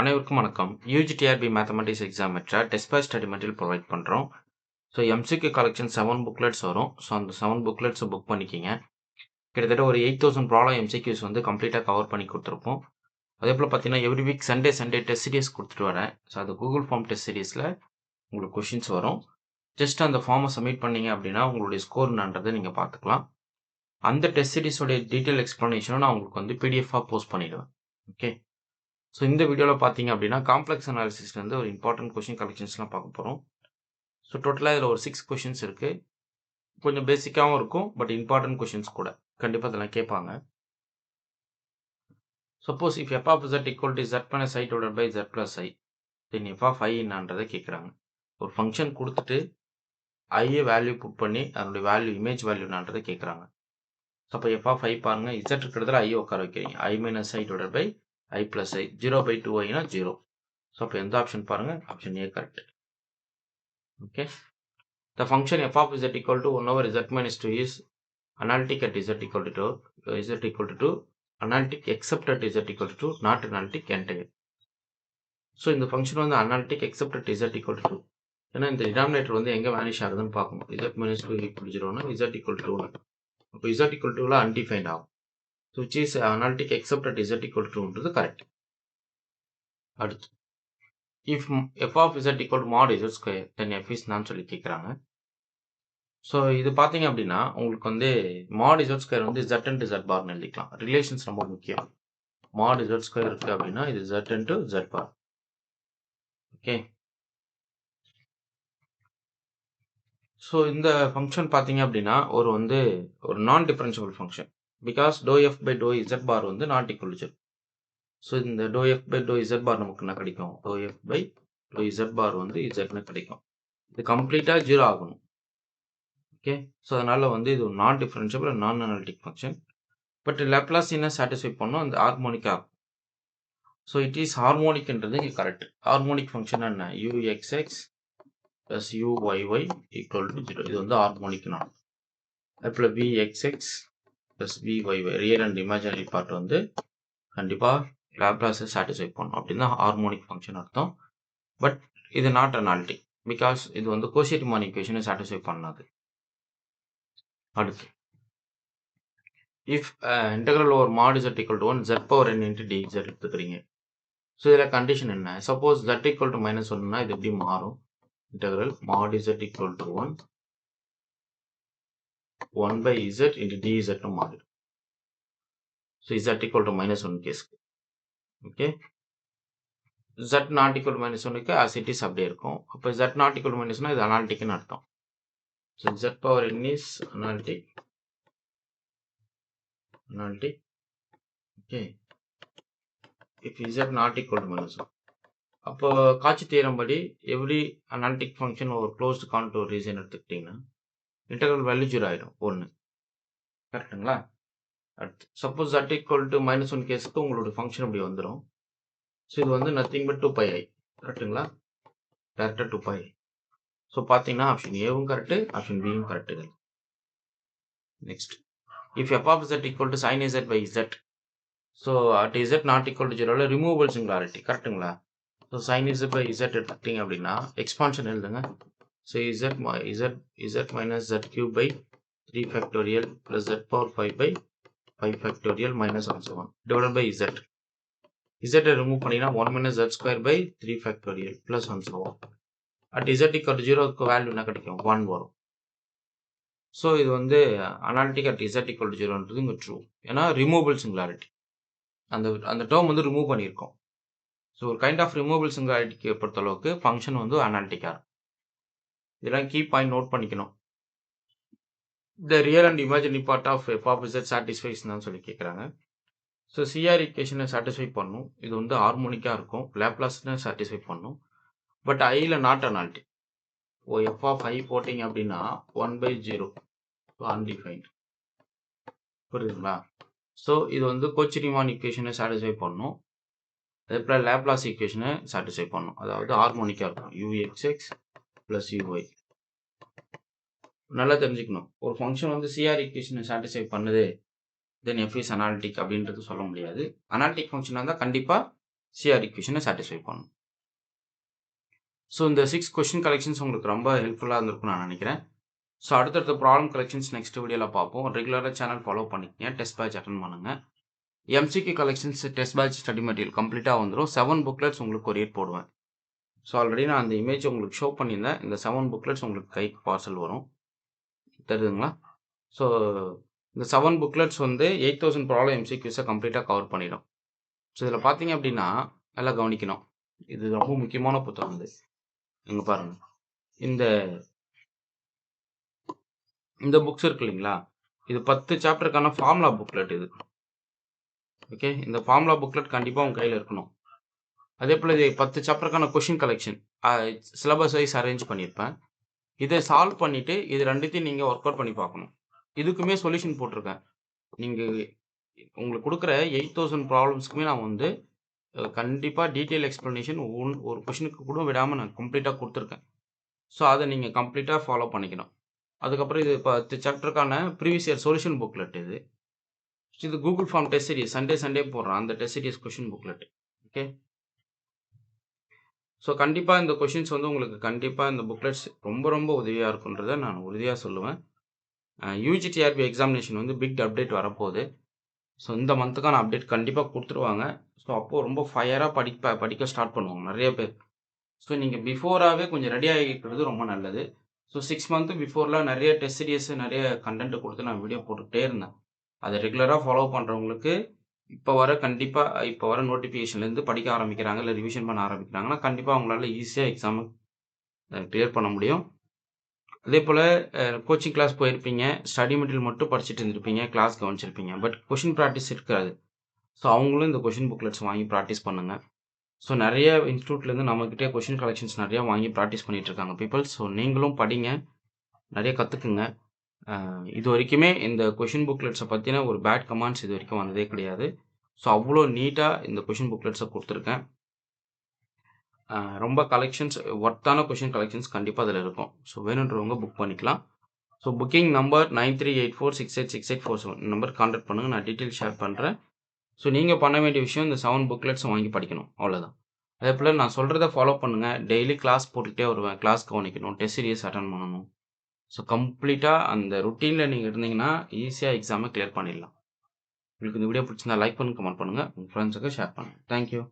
அனைவருக்கும் வணக்கம். UGTRB mathematics exam மெட்ரா test batch study material provide பண்ணுறோம். ஸோ எம்சிக்யூ கலெக்ஷன் 7 புக்லெட்ஸ் வரும். ஸோ அந்த 7 புக்லெட்ஸை புக் பண்ணிக்கிங்க. கிட்டத்தட்ட ஒரு 8000 ப்ராப்ளம் எம்சிக்யூஸ் வந்து கம்ப்ளீட்டாக கவர் பண்ணி கொடுத்துருப்போம். அதே போல் பார்த்தீங்கன்னா every week Sunday test serious கொடுத்துட்டு வரேன். ஸோ அது கூகுள் ஃபார்ம் டெஸ்ட் சீரியஸில் உங்களுக்கு கொஷின்ஸ் வரும். ஜஸ்ட் அந்த ஃபார்மை சப்மிட் பண்ணீங்க அப்படின்னா உங்களுடைய ஸ்கோர் என்னன்றதை நீங்கள் பார்த்துக்கலாம். அந்த டெஸ்ட் சீரிஸோடைய டீட்டெயில் எக்ஸ்ப்ளனேஷனும் நான் உங்களுக்கு வந்து பிடிஎஃபாக போஸ்ட் பண்ணிவிடுவேன். ஓகே. ஸோ இந்த வீடியோவில் பார்த்தீங்க அப்படின்னா காம்ப்ளெக்ஸ் அனாலிசிஸ்லேருந்து ஒரு இம்பார்ட்டன்ட் கொஷின் கலெக்ஷன்ஸ்லாம் பார்க்க போகிறோம். ஸோ டோட்டலாக இதில் ஒரு 6 கொஷின்ஸ் இருக்குது. கொஞ்சம் பேசிக்காகவும் இருக்கும், பட் இம்பார்ட்டன்ட் கொஷின்ஸ் கூட. கண்டிப்பாக இதெல்லாம் கேட்பாங்க. Suppose if F of Z equal to Z minus I divided by Z plus I then F of I என்னன்றதை கேட்குறாங்க. ஒரு ஃபங்க்ஷன் கொடுத்துட்டு ஐயை வேல்யூ புட் பண்ணி அதனுடைய வேல்யூ இமேஜ் வேல்யூ என்னன்றதை கேட்குறாங்க. ஸோ அப்போ எஃப் ஆஃப் ஐ பாருங்கள், இசட் இருக்கிறதுல ஐயை உட்கார வைக்கிறீங்க. I minus I divided by I plus I 0/2iனா 0. ஸோ அப்போ எந்த ஆப்ஷன் பாருங்கள், option A correct. Okay, the function f of z equal to 1 over z minus 2 is analytic at z equal to 2, z equal to 2, analytic except at z equal to 2, not analytic entire. So இந்த function வந்து analytic except at z equal to 2. ஏன்னா இந்த denominator வந்து எங்கே vanish ஆகுதுன்னு பார்க்கணும். z minus 2 equal to 0னா z equal to 2. அப்போ z equal to 2ல undefined ஆகும். So which is analytic except at z equal to 2ன்றது கரெக்ட். அடுத்து if f of z equal to mod z square then f is நான் சொல்லி கேட்குறாங்க. So இது பார்த்தீங்க அப்படின்னா உங்களுக்கு வந்து மாட் இசட் ஸ்கொயர் வந்து Z இன்ட்டு Z பார்னு எழுதிக்கலாம். ரிலேஷன்ஸ் ரொம்ப முக்கியம். மாட் இசட் ஸ்கொயர் இருக்குது அப்படின்னா இது Z into Z bar. Okay. So இந்த ஃபங்க்ஷன் பார்த்தீங்க அப்படின்னா ஒரு non differentiable function. Because doe F by doe Z bar வந்து நாட் ஈக்குவல் டு 0. ஸோ இந்த doe F by doe Z bar நமக்கு என்ன கிடைக்கும்? Doe F by doe Z bar வந்து இசட்னு கிடைக்கும். இது கம்ப்ளீட்டாக 0 ஆகணும். ஓகே. ஸோ அதனால் வந்து இது ஒரு நான் டிஃபரன்ஷியபிள் நான் அனாலிட்டிக் ஃபங்க்ஷன். பட் லேப்லாசியனை சாட்டிஸ்ஃபை பண்ணோம் அந்த ஹார்மோனிக் ஆகும். ஸோ இட் இஸ் ஹார்மோனிக்ன்றது இங்கே கரெக்ட். ஹார்மோனிக் ஃபங்க்ஷன் என்ன? U X X plus U Y Y equal to 0. இது வந்து ஹார்மோனிக் நான். அதுபோல் V X X plus V Y Y real and imaginary part வந்து கண்டிப்பாக லேப்லாஸை சாட்டிஸ்ஃபை பண்ணும். அப்படின்னு தான் ஹார்மோனிக் ஃபங்க்ஷன் அர்த்தம். பட் இது நாட் அனாலிட்டிக் பிகாஸ் இது வந்து கோஷியரிமான் ஈக்குவேஷனை சாட்டிஸ்ஃபை பண்ணாது. அடுத்து if integral over mod z equal to 1 z power n into dz எடுத்துக்கிறீங்க. ஸோ இதில் கண்டிஷன் என்ன? Suppose z equal to minus 1னா இது எப்படி மாறும்? integral mod z equal to 1 by z into dz மாறிடும். So z equal to minus 1 கேஸ்க்கு. Okay. z not equal to minus 1க்கு as it is அப்படியே இருக்கும். அப்போ z not equal to minus 1 இது அனாலிட்டிக்னு அர்த்தம். So z power n is analytic. Okay. if z not equal to minus 1. அப்போ காட்சி theorem படி எவ்ரி அனாலிட்டிக் ஃபங்க்ஷன் ஒரு க்ளோஸ்டு கான்டூர் ரீஜன் எடுத்துக்கிட்டிங்கன்னா இன்டெக்ரல் வேல்யூ 0 ஆகிடும். 1 கரெக்டுங்களா? அடுத்து suppose z equal to minus 1 கேஸுக்கு உங்களோட ஃபங்க்ஷன் அப்படி வந்துடும். ஸோ இது வந்து நத்திங் பட் 2πi கரெக்டுங்களா? டேரக்டாக 2πi. ஸோ பார்த்தீங்கன்னா ஆப்ஷன் ஏவும் கரெக்டு, ஆப்ஷன் பியும் correct. Next if f of z equal to sin z by z. So at z not equal to 0ல ரிமூவபிள் சிங்குலாரிட்டி கரெக்டுங்களா? So sin z by z எடுத்துக்கிட்டீங்க அப்படின்னா expansion எழுதுங்க. So z minus z cube by 3 factorial plus z power 5 by 5 factorial minus also 1 divided by z. z remove பண்ணிங்கன்னா 1 minus z square by 3 factorial plus 1 so on. at z equal to 0க்கு value என்ன கிடைக்கும்? 1 வரும். So இது வந்து analytic at z equal to 0ன்றது இங்கே true. ஏன்னா removable singularity அந்த டேர்ம் வந்து ரிமூவ் பண்ணியிருக்கோம். ஸோ ஒரு கைண்ட் ஆஃப் ரிமூவபிள் சிங்குலாரிட்டிக்கு பொறுத்தளவுக்கு ஃபங்க்ஷன் வந்து அனாலிட்டிக்காக இருக்கும். இதெல்லாம் கீ பாயிண்ட் நோட் பண்ணிக்கணும். The real and imaginary part of f of z satisfies தான் சொல்லி கேட்குறாங்க. ஸோ சிஆர் ஈக்குவேஷனை சாட்டிஸ்ஃபை பண்ணும். இது வந்து ஹார்மோனிக்காக இருக்கும். லேப்லாஸ்னு சாட்டிஸ்ஃபை பண்ணும். பட் ஐயில் not analytic. F of I போட்டிங்க அப்படின்னா 1/0 அன்டிஃபைன்ட். புரியுதுங்களா? ஸோ இது வந்து கோச்ரிமான் ஈக்குவேஷனை சாட்டிஸ்ஃபை பண்ணும். அதே போல் லேப்லாஸ் ஈக்குவேஷனை சாட்டிஸ்ஃபை பண்ணும். அதாவது ஹார்மோனிக்காக இருக்கும். யூஎக்ஸ்எக்ஸ் ப்ளஸ் யூஒய். நல்லா தெரிஞ்சுக்கணும். ஒரு ஃபங்க்ஷன் வந்து சிஆர் ஈக்குவேஷனை சாட்டிஸ்ஃபை பண்ணுது தென் எஃப் இஸ் அனாலிட்டிக் அப்படின்றது சொல்ல முடியாது. அனாலிட்டிக் ஃபங்க்ஷனாக இருந்தால் கண்டிப்பாக சிஆர் ஈக்குவேஷனை சாட்டிஸ்ஃபை பண்ணணும். ஸோ இந்த 6 கொஸ்டின் கலெக்ஷன்ஸ் உங்களுக்கு ரொம்ப ஹெல்ப்ஃபுல்லாக இருந்திருக்கும்னு நான் நினைக்கிறேன். ஸோ அடுத்தடுத்த ப்ராப்ளம் கலெக்ஷன்ஸ் நெக்ஸ்ட் வீடியோவில் பார்ப்போம். ரெகுலராக சேனல் ஃபாலோ பண்ணிக்கங்க. டெஸ்ட் பேட்ச் அட்டன் பண்ணுங்க. MCQ collections test batch study material கம்ப்ளீட்டாக வந்துடும். 7 புக்லெட்ஸ் உங்களுக்கு கொரியர் போடுவேன். ஸோ ஆல்ரெடி நான் அந்த இமேஜ் உங்களுக்கு ஷோ பண்ணியிருந்தேன். இந்த 7 புக்லெட்ஸ் உங்களுக்கு கைக்கு பார்சல் வரும். தெரியுதுங்களா? ஸோ இந்த 7 புக்லெட்ஸ் வந்து 8000 ப்ராப்ளம் எம்சிக்யூஸை கம்ப்ளீட்டாக கவர் பண்ணிடும். ஸோ இதில் பார்த்தீங்க அப்படின்னா நல்லா கவனிக்கணும். இது ரொம்ப முக்கியமான புத்தகம் இது. இங்கே பாருங்க. இந்த புக்ஸ் இருக்கு இல்லைங்களா, இது 10 சாப்டருக்கான ஃபார்முலா புக்லெட் இது. ஓகே, இந்த ஃபார்முலா புக்லெட் கண்டிப்பாக உங்கள் கையில் இருக்கணும். அதே போல் இது 10 சாப்டருக்கான question collection syllabus wise arrange பண்ணியிருப்பேன். இதை சால்வ் பண்ணிவிட்டு இது ரெண்டுத்தையும் நீங்கள் ஒர்க் அவுட் பண்ணி பார்க்கணும். இதுக்குமே சொல்யூஷன் போட்டிருக்கேன். நீங்கள் உங்களுக்கு கொடுக்குற 8000 ப்ராப்ளம்ஸ்க்குமே நான் வந்து கண்டிப்பாக டீட்டெயில் எக்ஸ்ப்ளனேஷன் ஒரு கொஷினுக்கு கூட விடாமல் நான் கம்ப்ளீட்டாக கொடுத்துருக்கேன். ஸோ அதை நீங்கள் கம்ப்ளீட்டாக ஃபாலோ பண்ணிக்கணும். அதுக்கப்புறம் இது 10 சாப்டருக்கான ப்ரீவியஸ் இயர் சொல்யூஷன் புக்லெட் இது. இது Google form test series Sunday போடுறேன். அந்த test series question booklet. Okay, so கண்டிப்பாக இந்த கொஷின்ஸ் வந்து உங்களுக்கு கண்டிப்பாக இந்த புக்லெட்ஸ் ரொம்ப உதவியாக இருக்குன்றதை நான் உறுதியாக சொல்லுவேன். யூஜிடிஆர்பி எக்ஸாமினேஷன் வந்து பிக் அப்டேட் வரப்போகுது. ஸோ இந்த மந்த்துக்கான அப்டேட் கண்டிப்பாக கொடுத்துருவாங்க. ஸோ அப்போது ரொம்ப ஃபயராக படிக்க ஸ்டார்ட் பண்ணுவாங்க நிறைய பேர். ஸோ நீங்கள் பிஃபோராகவே கொஞ்சம் ரெடி ஆகிக்கிறது ரொம்ப நல்லது. ஸோ 6 மந்த்து பிஃபோரில் நிறைய டெஸ்ட் சீரியஸ் நிறைய கண்டென்ட் கொடுத்து நான் வீடியோ போட்டுக்கிட்டே இருந்தேன். அதை ரெகுலராக ஃபாலோ பண்ணுறவங்களுக்கு இப்போ வர நோட்டிஃபிகேஷன்லேருந்து படிக்க ஆரம்பிக்கிறாங்க, இல்லை ரிவிஷன் பண்ண ஆரம்பிக்கிறாங்கன்னா கண்டிப்பாக அவங்களால ஈஸியாக எக்ஸாமை கிளியர் பண்ண முடியும். அதே போல் கோச்சிங் கிளாஸ் போயிருப்பீங்க, ஸ்டடி மெட்டீரியல் மட்டும் படிச்சுட்டு இருந்திருப்பீங்க, கிளாஸ் கவனிச்சிருப்பீங்க, பட் கொஷின் ப்ராக்டிஸ் இருக்காது. ஸோ அவங்களும் இந்த கொஷின் புக்லெட்ஸ் வாங்கி ப்ராக்டிஸ் பண்ணுங்கள். ஸோ நிறைய இன்ஸ்டியூட்லேருந்து நம்மக்கிட்டே கொஷின் கலெக்ஷன்ஸ் நிறையா வாங்கி ப்ராக்டிஸ் பண்ணிகிட்ருக்காங்க பீப்புள்ஸ். ஸோ நீங்களும் படிங்க, நிறைய கற்றுக்குங்க. இது வரைக்குமே இந்த கொஷின் புக்லெட்ஸை பற்றின ஒரு பேட் கமெண்ட்ஸ் இது வரைக்கும் வந்ததே கிடையாது. ஸோ அவ்வளோ நீட்டாக இந்த கொஷின் புக்லெட்ஸை கொடுத்துருக்கேன். ரொம்ப கலெக்ஷன்ஸ் ஒர்த்தான கொஷின் கலெக்ஷன்ஸ் கண்டிப்பாக அதில் இருக்கும். ஸோ வேணுன்றவங்க புக் பண்ணிக்கலாம். So booking number 9384686847 number contact பண்ணுங்கள். நான் டீட்டெயில் ஷேர் பண்ணுறேன். ஸோ நீங்கள் பண்ண வேண்டிய விஷயம் இந்த 7 புக்லெட்ஸை வாங்கி படிக்கணும், அவ்வளோதான். அதே போல் நான் சொல்கிறத ஃபாலோ பண்ணுங்கள். டெய்லி கிளாஸ் போட்டுக்கிட்டே வருவேன். கிளாஸ் கவனிக்கணும், டெஸ்ட் சீரியஸ் அட்டன் பண்ணணும். ஸோ கம்ப்ளீட்டாக அந்த ருட்டீனில் நீங்கள் இருந்தீங்கன்னா ஈஸியாக எக்ஸாமை கிளியர் பண்ணிடலாம். உங்களுக்கு இந்த வீடியோ பிடிச்சிருந்தா லைக் பண்ணுங்கள், கமெண்ட் பண்ணுங்கள், உங்கள் ஃப்ரெண்ட்ஸுக்கு ஷேர் பண்ணுங்கள். தேங்க்யூ.